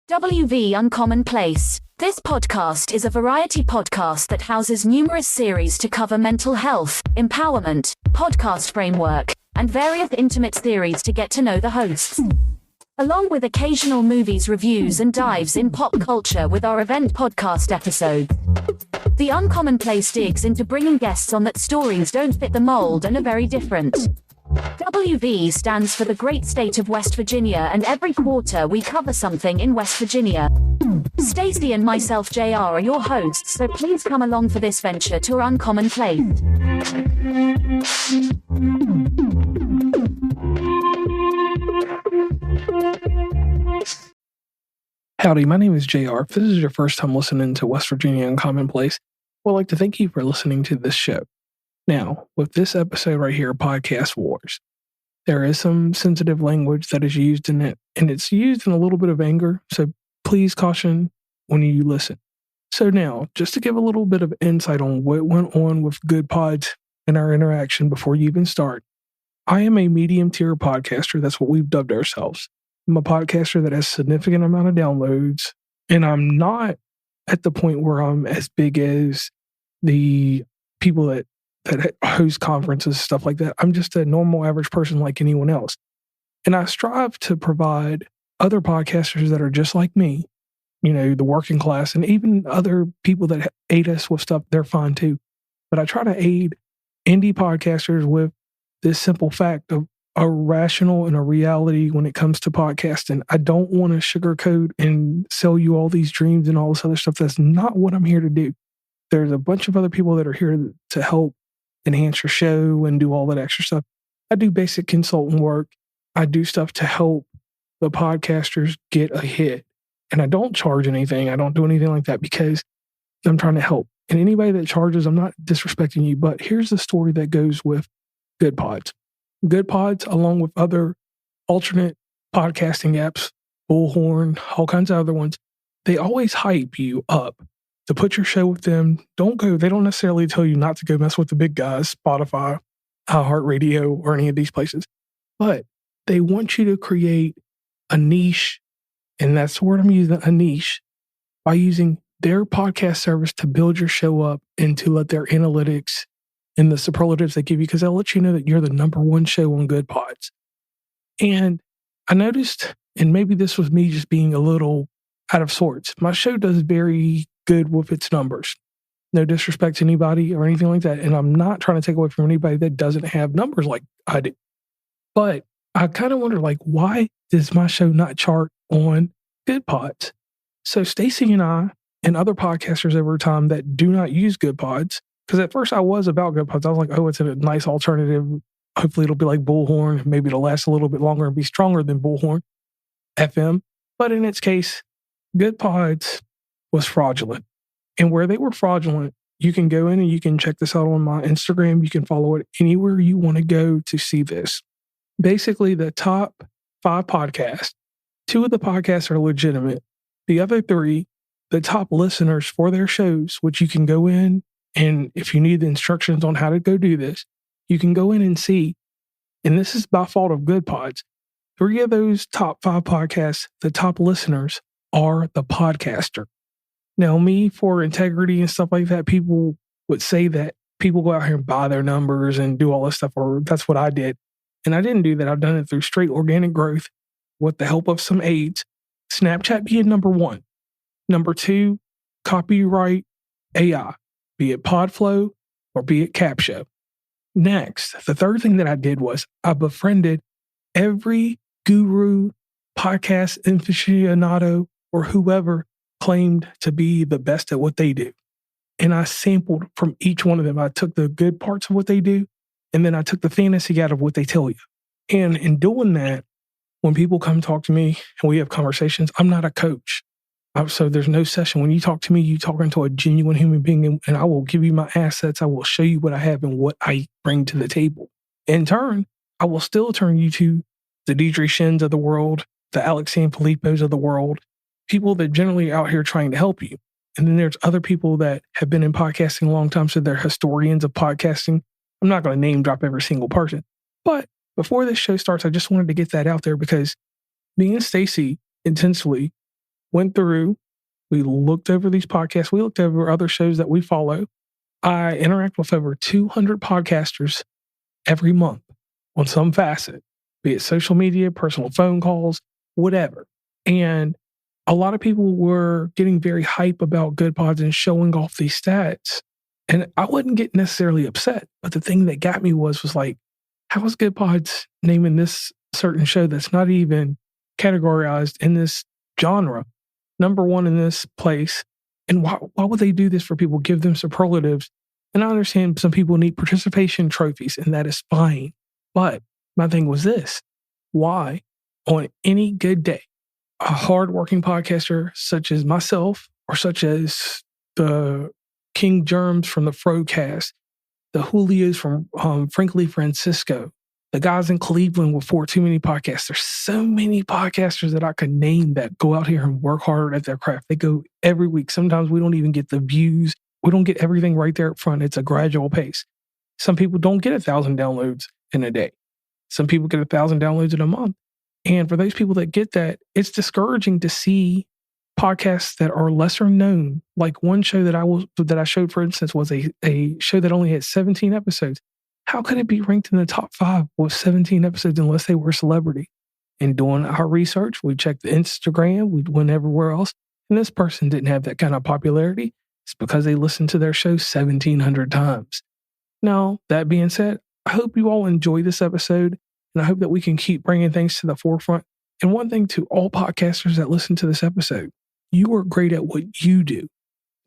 WV Uncommon Place. This podcast is a variety podcast that houses numerous series to cover mental health, empowerment, podcast framework, and various intimate theories to get to know the hosts. Along with occasional movies reviews and dives in pop culture with our event podcast episodes. The Uncommon Place digs into bringing guests on that stories don't fit the mold and are very different. WV stands for the great state of West Virginia, and every quarter we cover something in West Virginia. Stacey and myself, JR, are your hosts, so please come along for this venture to our Uncommon Place. Howdy, my name is JR. If this is your first time listening to West Virginia Uncommon Place, I would like to thank you for listening to this show. Now, with this episode right here, Podcast Wars, there is some sensitive language that is used in it, and it's used in a little bit of anger, so please caution when you listen. So now, just to give a little bit of insight on what went on with Good Pods and our interaction before you even start, I am a medium tier podcaster. That's what we've dubbed ourselves. I'm a podcaster that has a significant amount of downloads, and I'm not at the point where I'm as big as the people that host conferences, stuff like that. I'm just a normal average person like anyone else. And I strive to provide other podcasters that are just like me, you know, the working class, and even other people that aid us with stuff, they're fine too. But I try to aid indie podcasters with this simple fact of a rational and a reality when it comes to podcasting. I don't want to sugarcoat and sell you all these dreams and all this other stuff. That's not what I'm here to do. There's a bunch of other people that are here to help enhance your show and do all that extra stuff. I do basic consultant work. I do stuff to help the podcasters get a hit. And I don't charge anything. I don't do anything like that because I'm trying to help. And anybody that charges, I'm not disrespecting you, but here's the story that goes with Good Pods. Good Pods, along with other alternate podcasting apps, Bullhorn, all kinds of other ones, they always hype you up to put your show with them. They don't necessarily tell you not to go mess with the big guys, Spotify, iHeartRadio, or any of these places. But they want you to create a niche, and that's the word I'm using, a niche, by using their podcast service to build your show up and to let their analytics and the superlatives they give you, because they'll let you know that you're the number one show on Good Pods. And I noticed, and maybe this was me just being a little out of sorts, my show does very good with its numbers. No disrespect to anybody or anything like that. And I'm not trying to take away from anybody that doesn't have numbers like I do. But I kind of wonder, why does my show not chart on Good Pods? So Stacey and I and other podcasters over time that do not use Good Pods, because at first I was about Good Pods. I was like, oh, it's a nice alternative. Hopefully it'll be like Bullhorn. Maybe it'll last a little bit longer and be stronger than Bullhorn FM. But in its case, Good Pods was fraudulent. And where they were fraudulent, you can go in and you can check this out on my Instagram. You can follow it anywhere you want to go to see this. Basically, the top 5 podcasts, 2 of the podcasts are legitimate. The other 3, the top listeners for their shows, which you can go in, and if you need the instructions on how to go do this, you can go in and see. And this is by fault of Good Pods. 3 of those top 5 podcasts, the top listeners are the podcaster. Now, me, for integrity and stuff like that, people would say that people go out here and buy their numbers and do all this stuff, or that's what I did. And I didn't do that. I've done it through straight organic growth with the help of some aids. Snapchat being number 1. Number 2, copyright AI, be it Podflow or be it Capsho. Next, the third thing that I did was I befriended every guru, podcast aficionado, or whoever claimed to be the best at what they do. And I sampled from each one of them. I took the good parts of what they do, and then I took the fantasy out of what they tell you. And in doing that, when people come talk to me and we have conversations, I'm not a coach. So there's no session. When you talk to me, you talking to a genuine human being, and I will give you my assets. I will show you what I have and what I bring to the table. In turn, I will still turn you to the Deidre Shins of the world, the Alex Sanfilippo's of the world, people that generally are out here trying to help you. And then there's other people that have been in podcasting a long time, so they're historians of podcasting. I'm not going to name drop every single person. But before this show starts, I just wanted to get that out there because me and Stacey intensely went through, we looked over these podcasts, we looked over other shows that we follow. I interact with over 200 podcasters every month on some facet, be it social media, personal phone calls, whatever. And a lot of people were getting very hype about Good Pods and showing off these stats. And I wouldn't get necessarily upset, but the thing that got me was like, how is Good Pods naming this certain show that's not even categorized in this genre number one in this place? And why would they do this for people? Give them superlatives. And I understand some people need participation trophies, and that is fine. But my thing was this: why, on any good day, a hardworking podcaster such as myself, or such as the King Germs from the Frocast, the Julios from Frankly Francisco, the guys in Cleveland with For Too Many Podcasts. There's so many podcasters that I could name that go out here and work hard at their craft. They go every week. Sometimes we don't even get the views. We don't get everything right there up front. It's a gradual pace. Some people don't get 1,000 downloads in a day. Some people get 1,000 downloads in a month. And for those people that get that, it's discouraging to see podcasts that are lesser known. Like one show that I showed, for instance, was a show that only had 17 episodes. How could it be ranked in the top 5 with 17 episodes unless they were a celebrity? And doing our research, we checked the Instagram, we went everywhere else, and this person didn't have that kind of popularity. It's because they listened to their show 1,700 times. Now, that being said, I hope you all enjoy this episode, and I hope that we can keep bringing things to the forefront. And one thing to all podcasters that listen to this episode, you are great at what you do.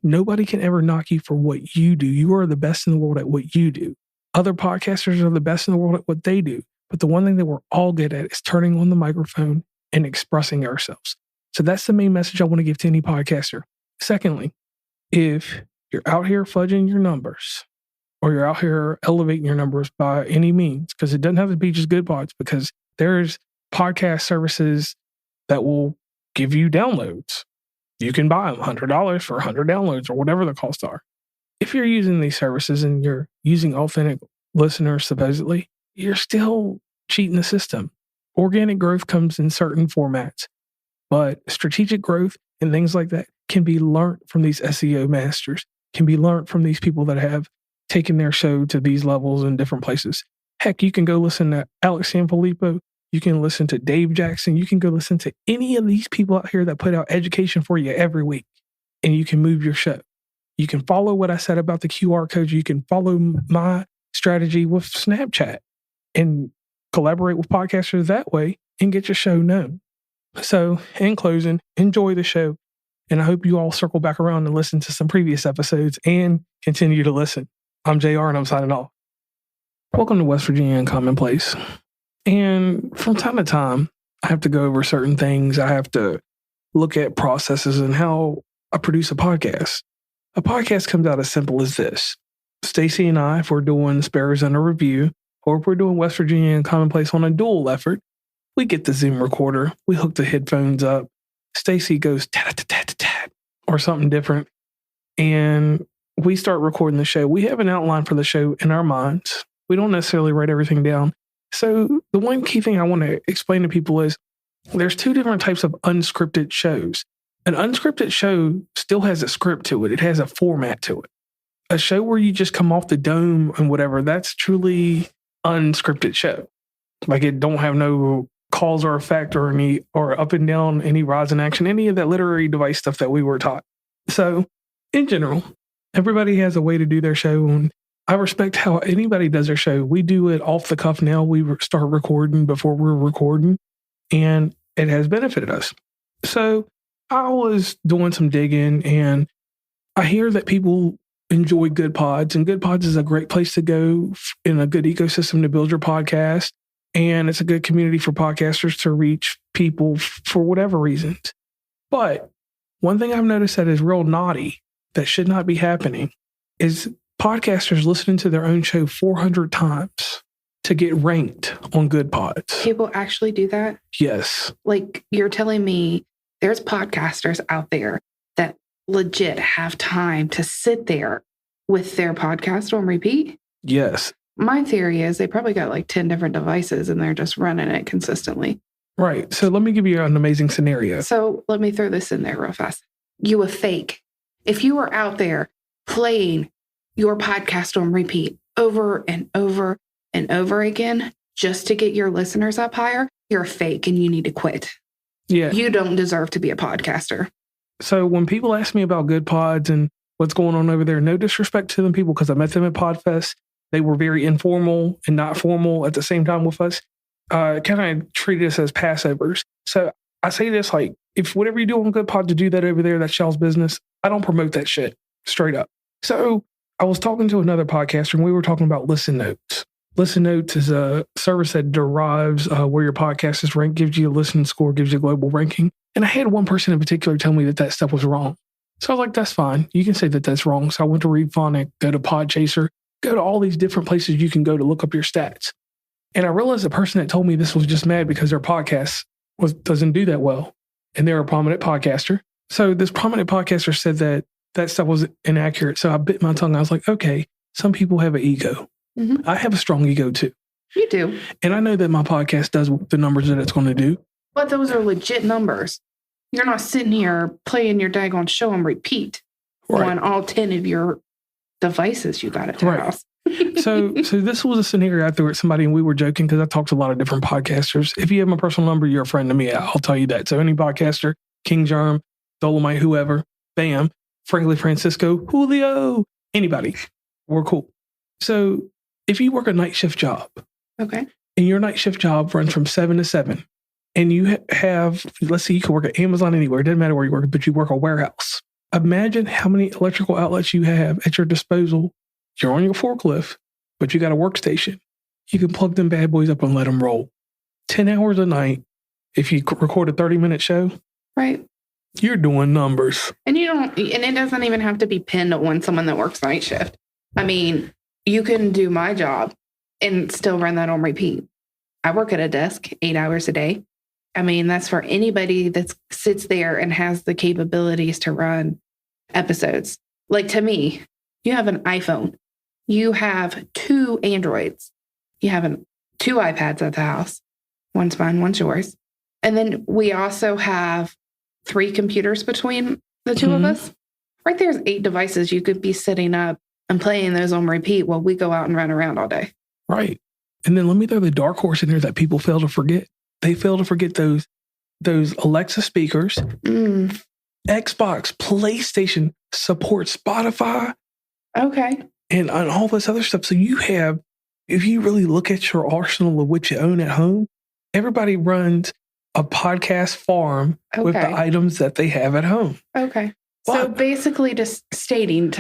Nobody can ever knock you for what you do. You are the best in the world at what you do. Other podcasters are the best in the world at what they do. But the one thing that we're all good at is turning on the microphone and expressing ourselves. So that's the main message I want to give to any podcaster. Secondly, if you're out here fudging your numbers, or you're out here elevating your numbers by any means, because it doesn't have to be just Good Pods, because there's podcast services that will give you downloads. You can buy them $100 for 100 downloads or whatever the costs are. If you're using these services and you're using authentic listeners, supposedly, you're still cheating the system. Organic growth comes in certain formats, but strategic growth and things like that can be learned from these SEO masters, can be learned from these people that have taken their show to these levels in different places. Heck, you can go listen to Alex Sanfilippo. You can listen to Dave Jackson. You can go listen to any of these people out here that put out education for you every week, and you can move your show. You can follow what I said about the QR codes. You can follow my strategy with Snapchat and collaborate with podcasters that way and get your show known. So in closing, enjoy the show. And I hope you all circle back around and listen to some previous episodes and continue to listen. I'm JR and I'm signing off. Welcome to West Virginia Uncommon Place. And from time to time, I have to go over certain things. I have to look at processes and how I produce a podcast. A podcast comes out as simple as this. Stacy and I, if we're doing Sparrows Under Review, or if we're doing West Virginia Uncommon Place on a dual effort, we get the Zoom recorder, we hook the headphones up, Stacy goes tat-tat-tat-tat or something different, and we start recording the show. We have an outline for the show in our minds. We don't necessarily write everything down. So the one key thing I want to explain to people is there's 2 different types of unscripted shows. An unscripted show still has a script to it. It has a format to it. A show where you just come off the dome and whatever, that's truly unscripted show. Like it don't have no cause or effect or up and down, any rise in action, any of that literary device stuff that we were taught. So in general, everybody has a way to do their show, and I respect how anybody does their show. We do it off the cuff now. We start recording before we're recording, and it has benefited us. So I was doing some digging, and I hear that people enjoy Good Pods, and Good Pods is a great place to go in a good ecosystem to build your podcast. And it's a good community for podcasters to reach people for whatever reasons. But one thing I've noticed that is real naughty, that should not be happening, is podcasters listening to their own show 400 times to get ranked on Good Pods. People actually do that? Yes. Like you're telling me there's podcasters out there that legit have time to sit there with their podcast on repeat? Yes. My theory is they probably got like 10 different devices and they're just running it consistently. Right. So let me give you an amazing scenario. So let me throw this in there real fast. You a fake. If you are out there playing your podcast on repeat over and over and over again just to get your listeners up higher, you're a fake and you need to quit. Yeah. You don't deserve to be a podcaster. So when people ask me about Good Pods and what's going on over there, no disrespect to them people, because I met them at PodFest. They were very informal and not formal at the same time with us. Kind of treated us as passovers. So I say this, like, if whatever you do on Good Pod to do that over there, that's y'all's business. I don't promote that shit, straight up. So I was talking to another podcaster and we were talking about Listen Notes. Listen Notes is a service that derives where your podcast is ranked, gives you a listen score, gives you a global ranking. And I had one person in particular tell me that stuff was wrong. So I was like, that's fine. You can say that that's wrong. So I went to Readphonic, go to Podchaser, go to all these different places you can go to look up your stats. And I realized the person that told me this was just mad because their podcast doesn't do that well. And they're a prominent podcaster. So this prominent podcaster said that stuff was inaccurate. So I bit my tongue. I was like, okay, some people have an ego. Mm-hmm. I have a strong ego too. You do. And I know that my podcast does the numbers that it's going to do. But those are legit numbers. You're not sitting here playing your daggone show on repeat on all 10 of your devices you got at the house. So this was a scenario I threw at somebody and we were joking because I talked to a lot of different podcasters. If you have my personal number, you're a friend to me. I'll tell you that. So any podcaster, King Germ, Dolomite, whoever, bam, Frankly Francisco, Julio, anybody, we're cool. So if you work a night shift job, okay, and your night shift job runs from 7 to 7, and you have, let's say you can work at Amazon anywhere, it doesn't matter where you work, but you work a warehouse. Imagine how many electrical outlets you have at your disposal. You're on your forklift, but you got a workstation. You can plug them bad boys up and let them roll. 10 hours a night, if you record a 30-minute show, right? You're doing numbers. And it doesn't even have to be pinned on someone that works night shift. I mean, you can do my job and still run that on repeat. I work at a desk 8 hours a day. I mean, that's for anybody that sits there and has the capabilities to run episodes. Like to me, you have an iPhone. You have 2 Androids. You have 2 iPads at the house. One's mine, one's yours. And then we also have 3 computers between the 2 of us. Right there's 8 devices you could be setting up and playing those on repeat while we go out and run around all day. Right. And then let me throw the dark horse in there that people fail to forget. They fail to forget those Alexa speakers. Xbox, PlayStation supports Spotify. Okay. And all this other stuff. So you have, if you really look at your arsenal of what you own at home, everybody runs a podcast farm with the items that they have at home. Okay. So basically just stating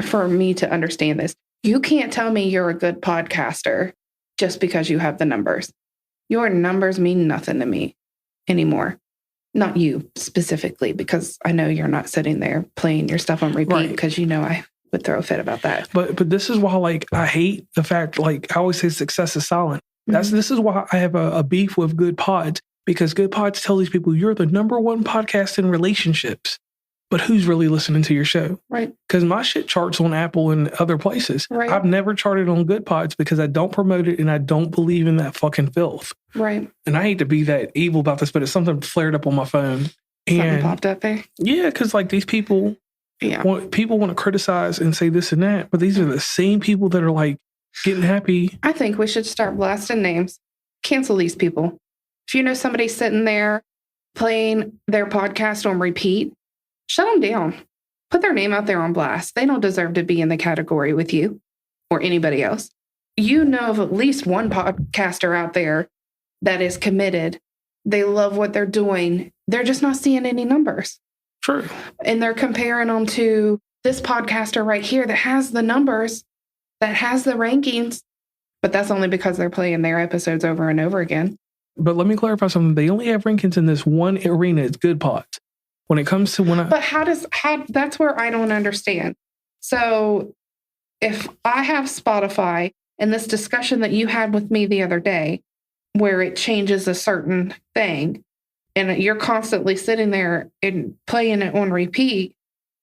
for me to understand this, you can't tell me you're a good podcaster just because you have the numbers. Your numbers mean nothing to me anymore. Not you specifically, because I know you're not sitting there playing your stuff on repeat because I would throw a fit about that. But this is why, I hate the fact, I always say success is silent. This is why I have a beef with Good Pods, because Good Pods tell these people you're the number 1 podcast in relationships. But who's really listening to your show? Right. Because my shit charts on Apple and other places. Right. I've never charted on Good Pods because I don't promote it and I don't believe in that fucking filth. Right. And I hate to be that evil about this, but it's something flared up on my phone. Something popped up there? Yeah, because these people, want to criticize and say this and that, but these are the same people that are getting happy. I think we should start blasting names. Cancel these people. If you know somebody sitting there playing their podcast on repeat, shut them down. Put their name out there on blast. They don't deserve to be in the category with you or anybody else. You know of at least one podcaster out there that is committed. They love what they're doing. They're just not seeing any numbers. True. And they're comparing them to this podcaster right here that has the numbers, that has the rankings. But that's only because they're playing their episodes over and over again. But let me clarify something. They only have rankings in this one arena. It's Good Pods. When it comes to But how that's where I don't understand. So if I have Spotify and this discussion that you had with me the other day, where it changes a certain thing and you're constantly sitting there and playing it on repeat,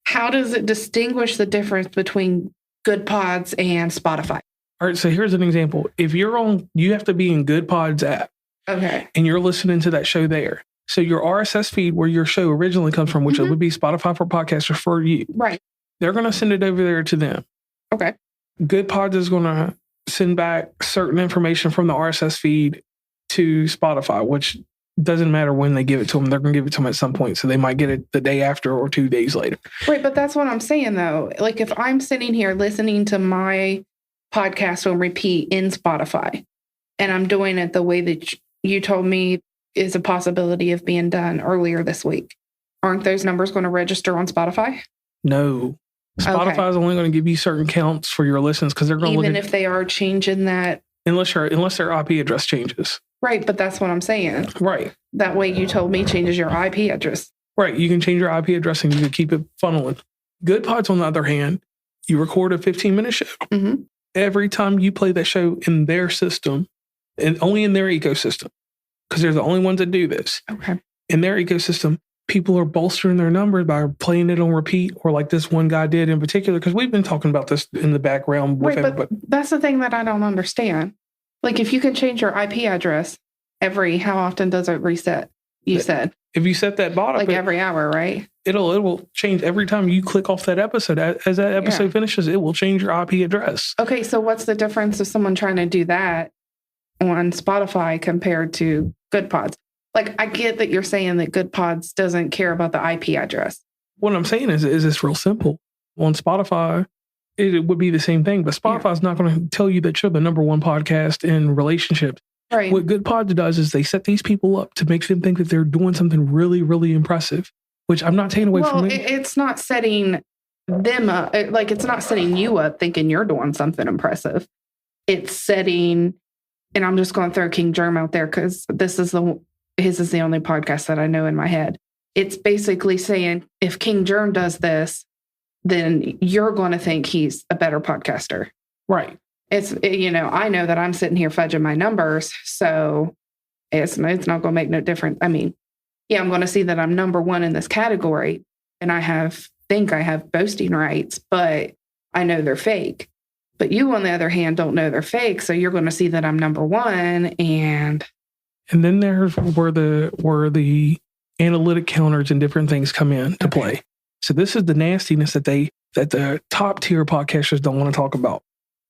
how does it distinguish the difference between Good Pods and Spotify? All right. So here's an example. If you're you have to be in Good Pods app. Okay. and you're listening to that show there. So your RSS feed where your show originally comes from, which would be Spotify for Podcasters for you. Right. They're going to send it over there to them. Okay. Good Pods is going to send back certain information from the RSS feed to Spotify, which doesn't matter when they give it to them. They're going to give it to them at some point. So they might get it the day after or 2 days later. Right. But that's what I'm saying, though. Like if I'm sitting here listening to my podcast on repeat in Spotify, and I'm doing it the way that you told me is a possibility of being done earlier this week, aren't those numbers going to register on Spotify? No. Spotify is only going to give you certain counts for your listens because they're going to look even if they are changing that. Unless their IP address changes. Right. But that's what I'm saying. Right. That way you told me changes your IP address. Right. You can change your IP address and you can keep it funneling. Good Pods, on the other hand, you record a 15-minute show. Mm-hmm. Every time you play that show in their system, and only in their ecosystem, because they're the only ones that do this. Okay. In their ecosystem, people are bolstering their numbers by playing it on repeat, or like this one guy did in particular, because we've been talking about this in the background with but that's the thing that I don't understand. Like if you can change your IP address how often does it reset? You said. If you set that bot up, like every hour, right? It will change every time you click off that episode. As that episode finishes, it will change your IP address. Okay, so what's the difference of someone trying to do that on Spotify compared to Good Pods? Like, I get that you're saying that Good Pods doesn't care about the IP address. What I'm saying is it's real simple. On Spotify, it would be the same thing, but Spotify's not going to tell you that you're the number one podcast in relationships. Right. What Good Pods does is they set these people up to make them think that they're doing something really, really impressive, which I'm not taking away from them. It's not setting them up. It's not setting you up thinking you're doing something impressive. It's setting, and I'm just going to throw King Germ out there because his is the only podcast that I know in my head. It's basically saying if King Germ does this, then you're going to think he's a better podcaster. Right. I know that I'm sitting here fudging my numbers, so it's not going to make no difference. I mean, yeah, I'm going to see that I'm number one in this category, and I think I have boasting rights, but I know they're fake. But you, on the other hand, don't know they're fake, so you're going to see that I'm number one, and then there's where the analytic counters and different things come in to play. So this is the nastiness that the top tier podcasters don't want to talk about.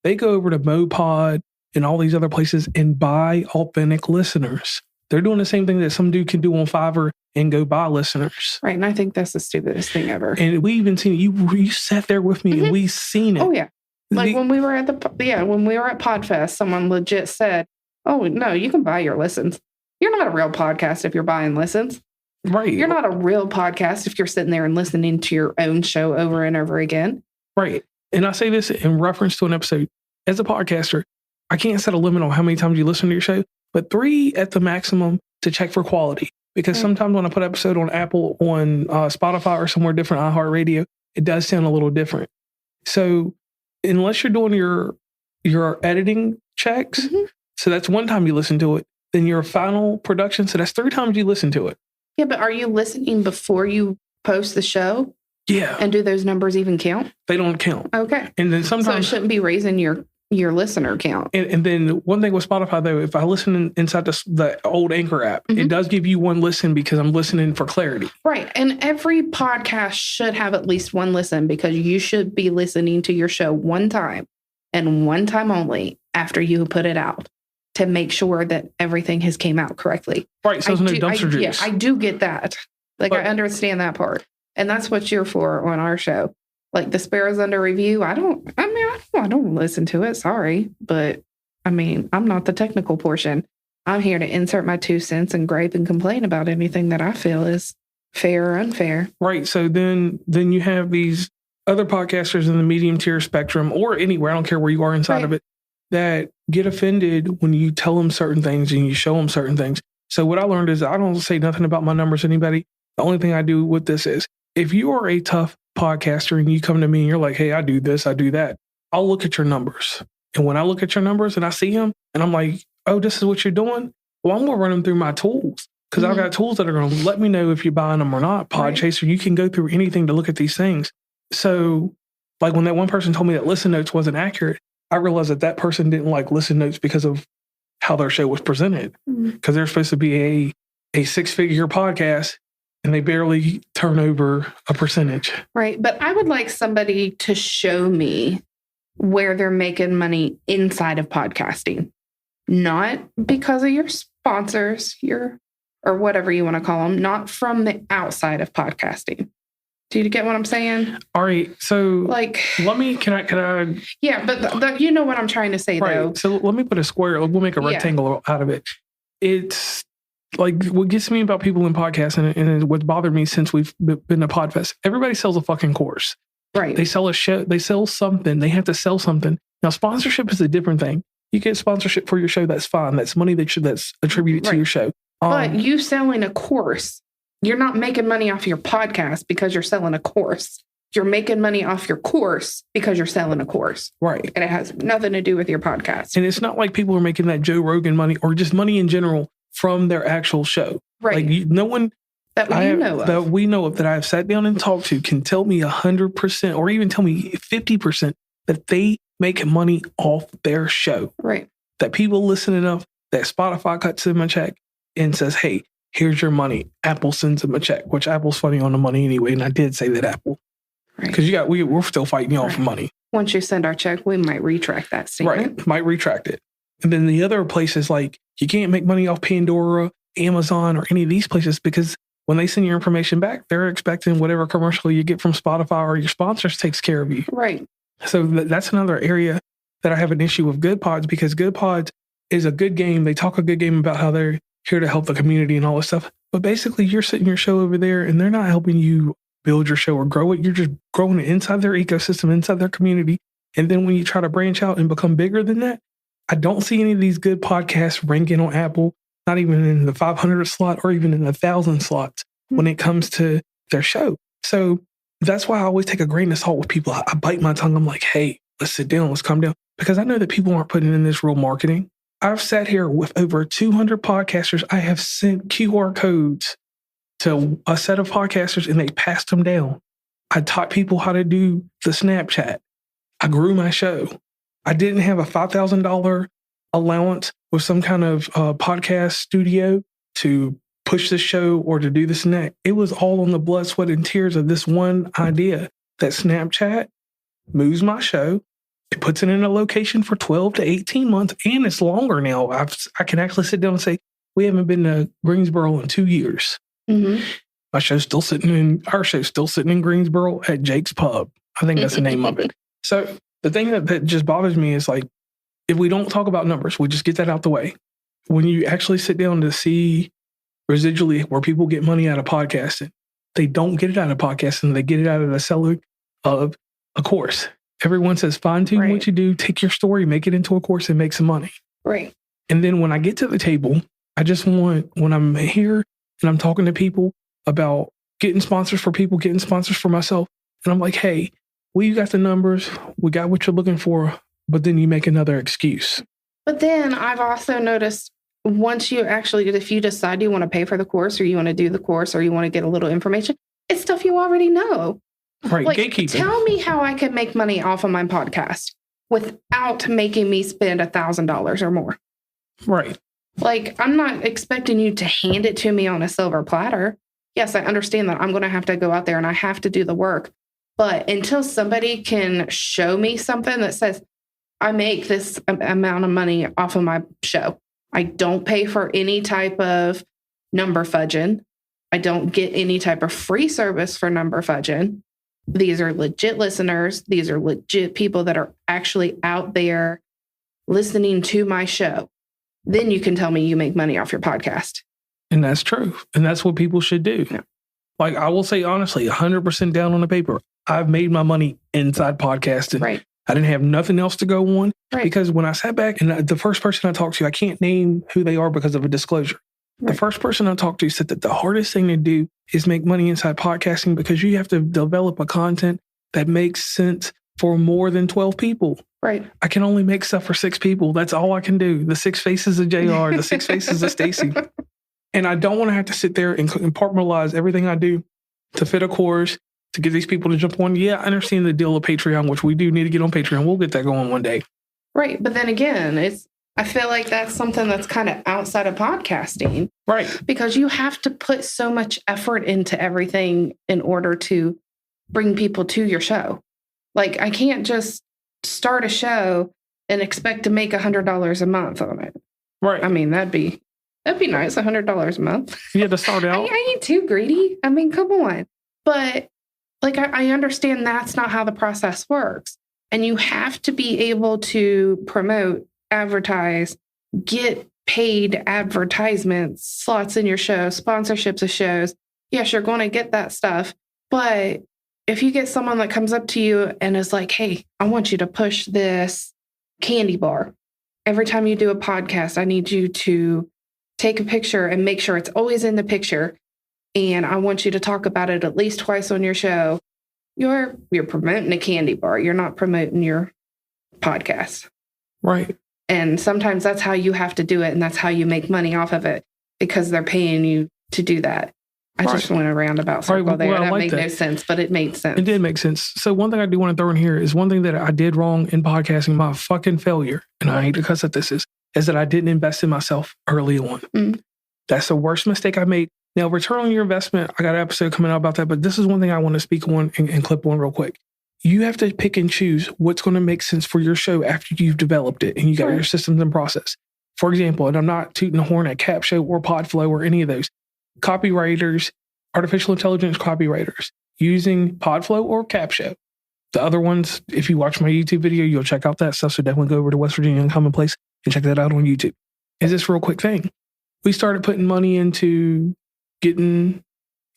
They go over to MoPod and all these other places and buy authentic listeners. They're doing the same thing that some dude can do on Fiverr and go buy listeners. Right. And I think that's the stupidest thing ever. And we even seen it. You sat there with me and we seen it. Oh, yeah. Like when we were at Podfest, someone legit said, oh, no, you can buy your listens. You're not a real podcast if you're buying listens. Right. You're not a real podcast if you're sitting there and listening to your own show over and over again. Right. And I say this in reference to an episode. As a podcaster, I can't set a limit on how many times you listen to your show, but 3 at the maximum to check for quality. Because sometimes when I put an episode on Apple, on Spotify, or somewhere different, iHeartRadio, it does sound a little different. So unless you're doing your editing checks, so that's one time you listen to it, then your final production, so that's 3 times you listen to it. Yeah, but are you listening before you post the show? Yeah. And do those numbers even count? They don't count. Okay. And then sometimes... So it shouldn't be raising your listener count. And then one thing with Spotify, though, if I listen inside the old Anchor app, it does give you one listen because I'm listening for clarity. Right. And every podcast should have at least one listen because you should be listening to your show one time and one time only after you put it out to make sure that everything has came out correctly. Right. So there's no dumpster juice. Yeah, I do get that. I understand that part. And that's what you're for on our show. Like the Sparrows Under Review, I don't listen to it. Sorry. But I mean, I'm not the technical portion. I'm here to insert my 2 cents and gripe and complain about anything that I feel is fair or unfair. Right. So then you have these other podcasters in the medium tier spectrum or anywhere, I don't care where you are inside of it, that get offended when you tell them certain things and you show them certain things. So what I learned is I don't say nothing about my numbers to anybody. The only thing I do with this is if you are a tough podcaster and you come to me and you're like, hey, I do this, I do that, I'll look at your numbers. And when I look at your numbers and I see them and I'm like, oh, this is what you're doing. Well, I'm going to run them through my tools because I've got tools that are going to let me know if you're buying them or not. Podchaser, you can go through anything to look at these things. So like when that one person told me that Listen Notes wasn't accurate, I realized that person didn't like Listen Notes because of how their show was presented. Because they're supposed to be a 6-figure podcast and they barely turn over a percentage. Right. But I would like somebody to show me where they're making money inside of podcasting, not because of your sponsors, or whatever you want to call them, not from the outside of podcasting. Do you get what I'm saying? All right. So like, can I? Yeah, but you know what I'm trying to say, right. though. So let me put a square. We'll make a rectangle out of it. It's like what gets me about people in podcasts and what's bothered me since we've been to Podfest. Everybody sells a fucking course. Right. They sell a show. They sell something. They have to sell something. Now, sponsorship is a different thing. You get sponsorship for your show. That's fine. That's money that's attributed to your show. But you selling a course, you're not making money off your podcast because you're selling a course. You're making money off your course because you're selling a course. Right. And it has nothing to do with your podcast. And it's not like people are making that Joe Rogan money or just money in general from their actual show. Right. Like no one that we know of that I have sat down and talked to can tell me 100% or even tell me 50% that they make money off their show. Right. That people listen enough that Spotify cuts them a check and says, hey, here's your money. Apple sends them a check, which Apple's funny on the money anyway. And I did say that Apple. Because we're still fighting y'all for money. Once you send our check, we might retract that statement. Right. Might retract it. And then the other places, like you can't make money off Pandora, Amazon, or any of these places because when they send your information back, they're expecting whatever commercial you get from Spotify or your sponsors takes care of you. Right. So that's another area that I have an issue with Good Pods because Good Pods is a good game. They talk a good game about how they're here to help the community and all this stuff. But basically, you're sitting your show over there and they're not helping you build your show or grow it. You're just growing it inside their ecosystem, inside their community. And then when you try to branch out and become bigger than that, I don't see any of these good podcasts ranking on Apple, not even in the 500 slot or even in the 1,000 slots when it comes to their show. So that's why I always take a grain of salt with people. I bite my tongue. I'm like, hey, let's sit down. Let's calm down. Because I know that people aren't putting in this real marketing. I've sat here with over 200 podcasters. I have sent QR codes to a set of podcasters and they passed them down. I taught people how to do the Snapchat. I grew my show. I didn't have a $5,000 allowance with some kind of podcast studio to push the show or to do this and that. It was all on the blood, sweat, and tears of this one idea that Snapchat moves my show. It puts it in a location for 12 to 18 months, and it's longer now. I can actually sit down and say, we haven't been to Greensboro in 2 years. Mm-hmm. Our show's still sitting in Greensboro at Jake's Pub. I think that's the name of it. So the thing that just bothers me is like, if we don't talk about numbers, we just get that out the way. When you actually sit down to see residually where people get money out of podcasting, they don't get it out of podcasting. They get it out of the selling of a course. Everyone says, fine tune what you do, take your story, make it into a course and make some money. Right. And then when I get to the table, I just want, when I'm here and I'm talking to people about getting sponsors for people, getting sponsors for myself, and I'm like, hey, we got the numbers, we got what you're looking for, but then you make another excuse. But then I've also noticed once you actually, if you decide you want to pay for the course or you want to do the course or you want to get a little information, it's stuff you already know. Right, like, gatekeeping. Tell me how I can make money off of my podcast without making me spend $1,000 or more. Right. Like, I'm not expecting you to hand it to me on a silver platter. Yes, I understand that I'm going to have to go out there and I have to do the work. But until somebody can show me something that says, I make this amount of money off of my show. I don't pay for any type of number fudging. I don't get any type of free service for number fudging. These are legit listeners. These are legit people that are actually out there listening to my show. Then you can tell me you make money off your podcast. And that's true. And that's what people should do. Yeah. Like, I will say, honestly, 100% down on the paper. I've made my money inside podcasting. Right. I didn't have nothing else to go on. Right. Because when I sat back and the first person I talked to, I can't name who they are because of a disclosure. Right. The first person I talked to said that the hardest thing to do is make money inside podcasting because you have to develop a content that makes sense for more than 12 people. Right. I can only make stuff for 6 people. That's all I can do. The 6 faces of JR, the 6 faces of Stacy. And I don't want to have to sit there and compartmentalize everything I do to fit a course, to get these people to jump on. Yeah, I understand the deal of Patreon, which we do need to get on Patreon. We'll get that going one day. Right. But then again, I feel like that's something that's kind of outside of podcasting. Right. Because you have to put so much effort into everything in order to bring people to your show. Like, I can't just start a show and expect to make $100 a month on it. Right. I mean, that'd be nice, $100 a month. You had to start out. I ain't too greedy. I mean, come on. But like, I understand that's not how the process works. And you have to be able to promote, advertise, get paid advertisements, slots in your show, sponsorships of shows. Yes, you're going to get that stuff. But if you get someone that comes up to you and is like, hey, I want you to push this candy bar. Every time you do a podcast, I need you to take a picture and make sure it's always in the picture. And I want you to talk about it at least twice on your show. You're promoting a candy bar. You're not promoting your podcast. Right. And sometimes that's how you have to do it. And that's how you make money off of it, because they're paying you to do that. I just went a roundabout circle there. That made no sense, but it made sense. It did make sense. So one thing I do want to throw in here is one thing that I did wrong in podcasting, my fucking failure, and I hate to cuss at this, is that I didn't invest in myself early on. Mm. That's the worst mistake I made. Now, return on your investment, I got an episode coming out about that, but this is one thing I want to speak on and clip on real quick. You have to pick and choose what's going to make sense for your show after you've developed it and you got your systems and process. For example, and I'm not tooting the horn at Capshow or Podflow or any of those, copywriters, artificial intelligence copywriters using Podflow or Capshow. The other ones, if you watch my YouTube video, you'll check out that stuff. So definitely go over to West Virginia Commonplace and check that out on YouTube. Is this real quick thing? We started putting money into getting,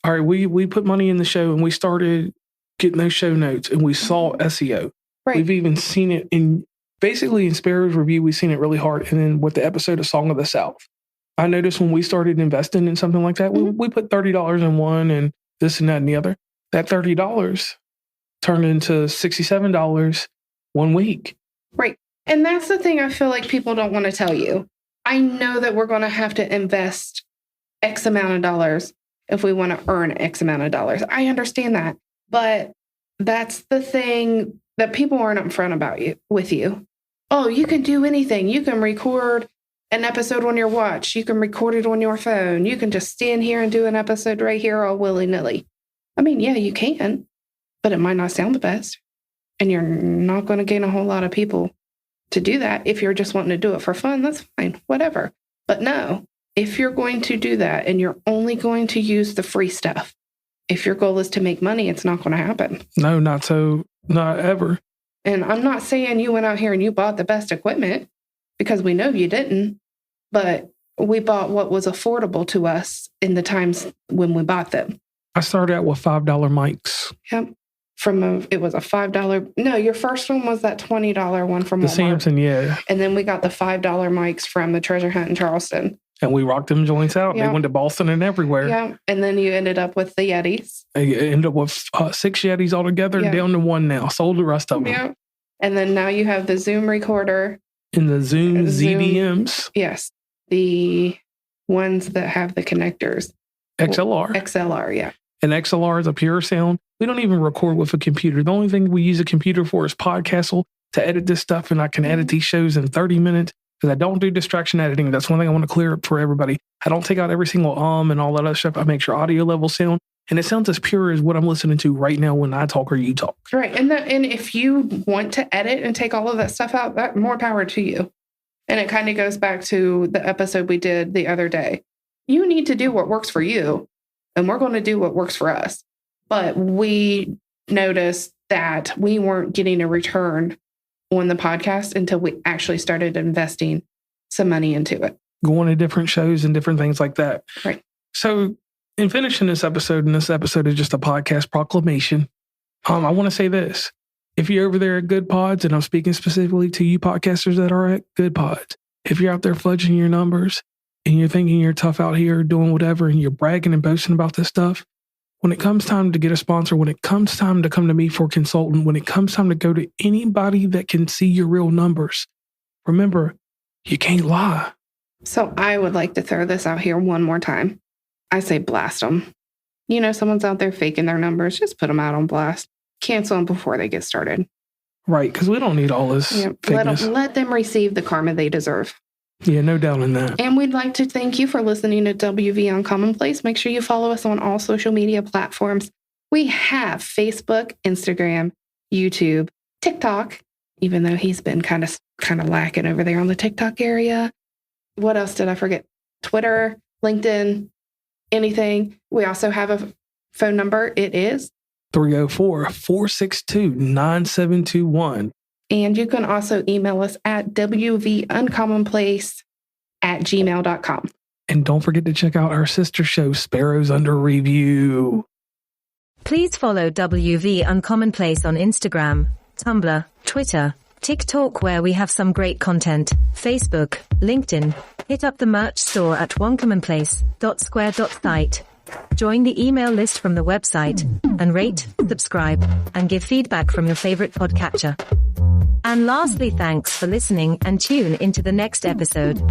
all right, we put money in the show and we started getting those show notes and we saw SEO. Right. We've even seen it in Sparrow's review, we've seen it really hard. And then with the episode of Song of the South, I noticed when we started investing in something like that, we put $30 in one and this and that and the other. That $30 turned into $67 1 week. Right. And that's the thing I feel like people don't want to tell you. I know that we're going to have to invest X amount of dollars if we want to earn X amount of dollars. I understand that. But that's the thing that people aren't upfront about with you. Oh, you can do anything. You can record an episode on your watch. You can record it on your phone. You can just stand here and do an episode right here all willy-nilly. I mean, yeah, you can, but it might not sound the best. And you're not going to gain a whole lot of people to do that. If you're just wanting to do it for fun, that's fine, whatever. But no, if you're going to do that and you're only going to use the free stuff, if your goal is to make money, it's not going to happen. No, not ever. And I'm not saying you went out here and you bought the best equipment, because we know you didn't, but we bought what was affordable to us in the times when we bought them. I started out with $5 mics. Yep. It was a $5. No, your first one was that $20 one from Walmart. The Samson, yeah. And then we got the $5 mics from the Treasure Hunt in Charleston. And we rocked them joints out. Yep. They went to Boston and everywhere. Yeah. And then you ended up with the Yetis. I ended up with 6 Yetis altogether, down to 1 now. Sold the rest of them. Yeah. And then now you have the Zoom recorder. And the Zoom ZDMs. Yes. The ones that have the connectors. XLR, yeah. And XLR is a pure sound. We don't even record with a computer. The only thing we use a computer for is Podcastle to edit this stuff. And I can edit these shows in 30 minutes because I don't do distraction editing. That's one thing I want to clear up for everybody. I don't take out every single and all that other stuff. I make sure audio level sound. And it sounds as pure as what I'm listening to right now when I talk or you talk. Right. And if you want to edit and take all of that stuff out, that more power to you. And it kind of goes back to the episode we did the other day. You need to do what works for you. And we're going to do what works for us. But we noticed that we weren't getting a return on the podcast until we actually started investing some money into it. Going to different shows and different things like that. Right. So in finishing this episode, and this episode is just a podcast proclamation, I want to say this. If you're over there at Good Pods, and I'm speaking specifically to you podcasters that are at Good Pods, if you're out there fudging your numbers and you're thinking you're tough out here doing whatever and you're bragging and boasting about this stuff, when it comes time to get a sponsor, when it comes time to come to me for a consultant, when it comes time to go to anybody that can see your real numbers, remember, you can't lie. So I would like to throw this out here one more time. I say blast them. You know, someone's out there faking their numbers. Just put them out on blast. Cancel them before they get started. Right, because we don't need all this fakeness. Let them receive the karma they deserve. Yeah, no doubt in that. And we'd like to thank you for listening to WV Uncommonplace. Make sure you follow us on all social media platforms. We have Facebook, Instagram, YouTube, TikTok, even though he's been kind of lacking over there on the TikTok area. What else did I forget? Twitter, LinkedIn, anything. We also have a phone number. It is 304-462-9721. And you can also email us at wvuncommonplace@gmail.com. And don't forget to check out our sister show, Sparrows Under Review. Please follow WV Uncommonplace on Instagram, Tumblr, Twitter, TikTok, where we have some great content, Facebook, LinkedIn. Hit up the merch store at oncommonplace.square.site. Join the email list from the website, and rate, subscribe, and give feedback from your favorite podcatcher. And lastly, thanks for listening, and tune into the next episode.